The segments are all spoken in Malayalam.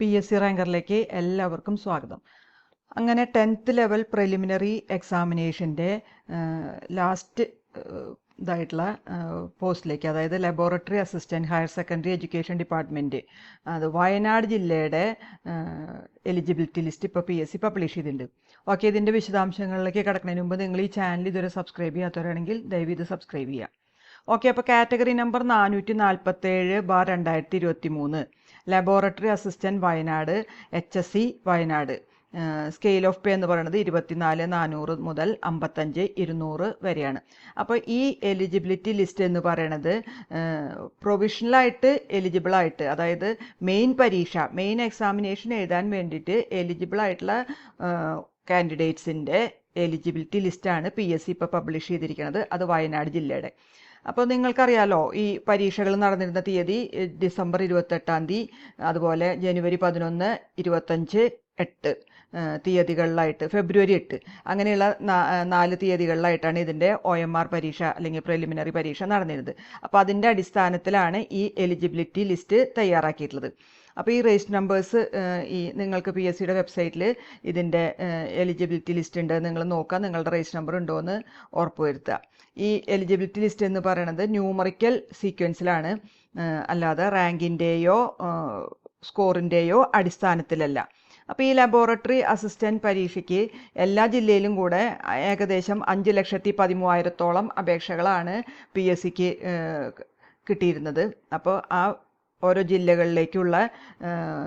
PSC റാങ്കറിലേക്ക് എല്ലാവർക്കും സ്വാഗതം. അങ്ങനെ 10th ലെവൽ പ്രിലിമിനറി എക്സാമിനേഷൻ്റെ ലാസ്റ്റ് ഇതായിട്ടുള്ള പോസ്റ്റിലേക്ക്, അതായത് laboratory assistant higher secondary education department, അത് വയനാട് ജില്ലയുടെ എലിജിബിലിറ്റി ലിസ്റ്റ് ഇപ്പോൾ PSC പബ്ലിഷ് ചെയ്തിട്ടുണ്ട്. ഓക്കെ, ഇതിൻ്റെ വിശദാംശങ്ങളിലേക്ക് കിടക്കുന്നതിന് മുമ്പ് നിങ്ങൾ ഈ ചാനൽ ഇതുവരെ സബ്സ്ക്രൈബ് ചെയ്യാത്തവരാണെങ്കിൽ ദയവ് ഇത് സബ്സ്ക്രൈബ് ചെയ്യുക. ഓക്കെ, അപ്പോൾ category number 447/2023 laboratory assistant Wayanad, HSC Wayanad. Scale of pay എന്ന് പറയുന്നത് 24,400 മുതൽ 55,200 വരെയാണ്. അപ്പോൾ ഈ എലിജിബിലിറ്റി ലിസ്റ്റ് എന്ന് പറയുന്നത് പ്രൊവിഷണലായിട്ട് എലിജിബിളായിട്ട്, അതായത് മെയിൻ എക്സാമിനേഷൻ എഴുതാൻ വേണ്ടിയിട്ട് എലിജിബിളായിട്ടുള്ള കാൻഡിഡേറ്റ്സിൻ്റെ എലിജിബിലിറ്റി ലിസ്റ്റാണ് PSC ഇപ്പോൾ പബ്ലിഷ് ചെയ്തിരിക്കുന്നത്. അത് വയനാട് ജില്ലയുടെ. അപ്പോൾ നിങ്ങൾക്കറിയാലോ, ഈ പരീക്ഷകൾ നടന്നിരുന്ന തീയതി ഡിസംബർ 28 അതുപോലെ ജനുവരി 11, 25, 8 തീയതികളിലായിട്ട്, ഫെബ്രുവരി 8 അങ്ങനെയുള്ള 4 തീയതികളിലായിട്ടാണ് ഇതിൻ്റെ OMR പരീക്ഷ അല്ലെങ്കിൽ പ്രിലിമിനറി പരീക്ഷ നടന്നിരുന്നത്. അപ്പോൾ അതിൻ്റെ അടിസ്ഥാനത്തിലാണ് ഈ എലിജിബിലിറ്റി ലിസ്റ്റ് തയ്യാറാക്കിയിട്ടുള്ളത്. അപ്പോൾ ഈ രജിസ്റ്റർ നമ്പേഴ്സ് നിങ്ങൾക്ക് PSCയുടെ വെബ്സൈറ്റിൽ ഇതിൻ്റെ എലിജിബിലിറ്റി ലിസ്റ്റ് ഉണ്ട്, നിങ്ങൾ നോക്കുക, നിങ്ങളുടെ രജിസ്റ്റർ നമ്പർ ഉണ്ടോ എന്ന് ഉറപ്പുവരുത്തുക. ഈ എലിജിബിലിറ്റി ലിസ്റ്റ് എന്ന് പറയുന്നത് ന്യൂമറിക്കൽ സീക്വൻസിലാണ്, അല്ലാതെ റാങ്കിൻ്റെയോ സ്കോറിൻ്റെയോ അടിസ്ഥാനത്തിലല്ല. അപ്പോൾ ഈ ലബോറട്ടറി അസിസ്റ്റൻറ്റ് പരീക്ഷയ്ക്ക് എല്ലാ ജില്ലയിലും കൂടെ ഏകദേശം 5,13,000-ഓളം അപേക്ഷകളാണ് PSCക്ക് കിട്ടിയിരുന്നത്. അപ്പോൾ ആ ഓരോ ജില്ലകളിലേക്കുള്ള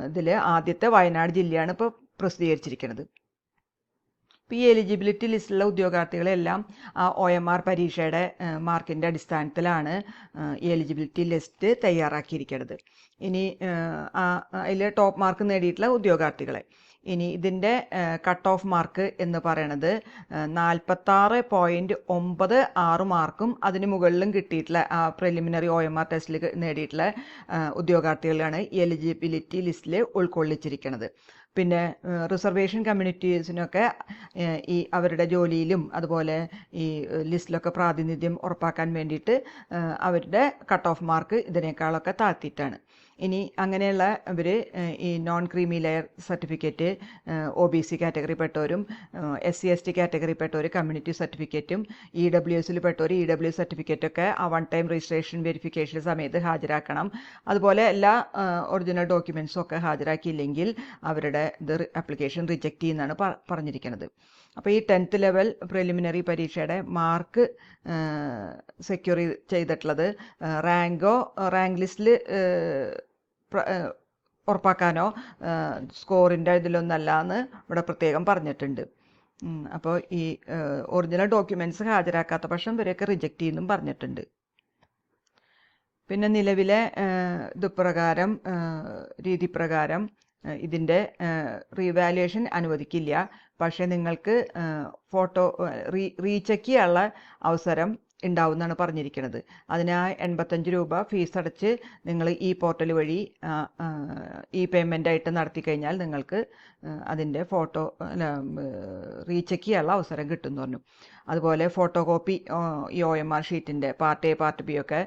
ഇതിൽ ആദ്യത്തെ വയനാട് ജില്ലയാണ് ഇപ്പോൾ പ്രസിദ്ധീകരിച്ചിരിക്കുന്നത്. ഇപ്പോൾ ഈ എലിജിബിലിറ്റി ലിസ്റ്റിലുള്ള ഉദ്യോഗാർത്ഥികളെല്ലാം ആ OMR പരീക്ഷയുടെ മാർക്കിൻ്റെ അടിസ്ഥാനത്തിലാണ് ഈ എലിജിബിലിറ്റി ലിസ്റ്റ് തയ്യാറാക്കിയിരിക്കുന്നത്. ഇനി അതിൽ ടോപ്പ് മാർക്ക് നേടിയിട്ടുള്ള ഉദ്യോഗാർത്ഥികളെ, ഇനി ഇതിൻ്റെ കട്ട് ഓഫ് മാർക്ക് എന്ന് പറയണത് 46.96 മാർക്കും അതിന് മുകളിലും കിട്ടിയിട്ടുള്ള പ്രിലിമിനറി OMR ടെസ്റ്റിൽ നേടിയിട്ടുള്ള ഉദ്യോഗാർത്ഥികളാണ് എലിജിബിലിറ്റി ലിസ്റ്റിൽ ഉൾക്കൊള്ളിച്ചിരിക്കുന്നത്. പിന്നെ റിസർവേഷൻ കമ്മ്യൂണിറ്റീസിനൊക്കെ ഈ അവരുടെ ജോലിയിലും അതുപോലെ ഈ ലിസ്റ്റിലൊക്കെ പ്രാതിനിധ്യം ഉറപ്പാക്കാൻ വേണ്ടിയിട്ട് അവരുടെ കട്ട് ഓഫ് മാർക്ക് ഇതിനേക്കാളൊക്കെ താഴ്ത്തിയിട്ടാണ്. ഇനി അങ്ങനെയുള്ള അവർ ഈ non creamy layer certificate, OBC കാറ്റഗറിപ്പെട്ടവരും SC/ST കാറ്റഗറിപ്പെട്ടവർ കമ്മ്യൂണിറ്റി സർട്ടിഫിക്കറ്റും, EWSൽ പെട്ടവർ EW സർട്ടിഫിക്കറ്റൊക്കെ ആ 1 ടൈം രജിസ്ട്രേഷൻ വെരിഫിക്കേഷൻ സമയത്ത് ഹാജരാക്കണം. അതുപോലെ എല്ലാ ഒറിജിനൽ ഡോക്യുമെൻറ്റ്സും ഒക്കെ ഹാജരാക്കിയില്ലെങ്കിൽ അവരുടെ ഇത് ആപ്ലിക്കേഷൻ റിജക്റ്റ് ചെയ്യുന്നതാണ് പറഞ്ഞിരിക്കുന്നത്. അപ്പോൾ ഈ 10th ലെവൽ പ്രിലിമിനറി പരീക്ഷയുടെ മാർക്ക് സെക്യൂർ ചെയ്തിട്ടുള്ളത് റാങ്ക് ലിസ്റ്റിൽ ഉറപ്പാക്കാനോ സ്കോറിൻ്റെ ഇതിലൊന്നല്ല എന്ന് ഇവിടെ പ്രത്യേകം പറഞ്ഞിട്ടുണ്ട്. അപ്പോൾ ഈ ഒറിജിനൽ ഡോക്യുമെൻറ്റ്സ് ഹാജരാക്കാത്ത പക്ഷം ഇവരെയൊക്കെ റിജക്റ്റ് ചെയ്യുന്നും പറഞ്ഞിട്ടുണ്ട്. പിന്നെ നിലവിലെ രീതിപ്രകാരം ഇതിൻ്റെ റീവാലുവേഷൻ അനുവദിക്കില്ല. പക്ഷേ നിങ്ങൾക്ക് റീചെക്ക് ചെയ്യാനുള്ള അവസരം ഉണ്ടാവുമെന്നാണ് പറഞ്ഞിരിക്കുന്നത്. അതിന് 85 രൂപ ഫീസ് അടച്ച് നിങ്ങൾ ഈ പോർട്ടൽ വഴി പേയ്മെൻ്റ് ആയിട്ട് നടത്തി കഴിഞ്ഞാൽ നിങ്ങൾക്ക് അതിൻ്റെ റീചെക്ക് ചെയ്യാനുള്ള അവസരം കിട്ടുമെന്ന് പറഞ്ഞു. അതുപോലെ ഫോട്ടോ കോപ്പി ഈ OMR ഷീറ്റിൻ്റെ പാർട്ട് A പാർട്ട് B ഒക്കെ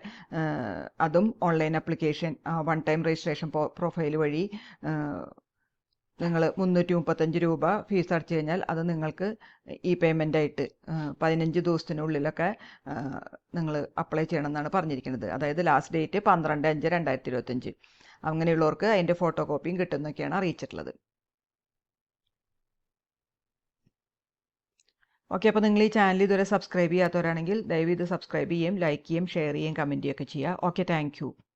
അതും online application 1 time registration profile വഴി നിങ്ങൾ 335 രൂപ ഫീസ് അടച്ചു കഴിഞ്ഞാൽ അത് നിങ്ങൾക്ക് ഈ പേയ്മെൻ്റായിട്ട് 15 ദിവസത്തിനുള്ളിലൊക്കെ നിങ്ങൾ അപ്ലൈ ചെയ്യണമെന്നാണ് പറഞ്ഞിരിക്കുന്നത്. അതായത് ലാസ്റ്റ് ഡേറ്റ് 12/5/2025. അങ്ങനെയുള്ളവർക്ക് അതിൻ്റെ ഫോട്ടോ കോപ്പിയും കിട്ടുമെന്നൊക്കെയാണ് അറിയിച്ചിട്ടുള്ളത്. ഓക്കെ, അപ്പോൾ നിങ്ങൾ ഈ ചാനൽ ഇതുവരെ സബ്സ്ക്രൈബ് ചെയ്യാത്തവരാണെങ്കിൽ ദയവ് ഇത് സബ്സ്ക്രൈബ് ചെയ്യുകയും ലൈക്ക് ചെയ്യുകയും ഷെയർ ചെയ്യുകയും കമൻറ്റ് ചെയ്യുകയൊക്കെ ചെയ്യുക. Okay, thank you.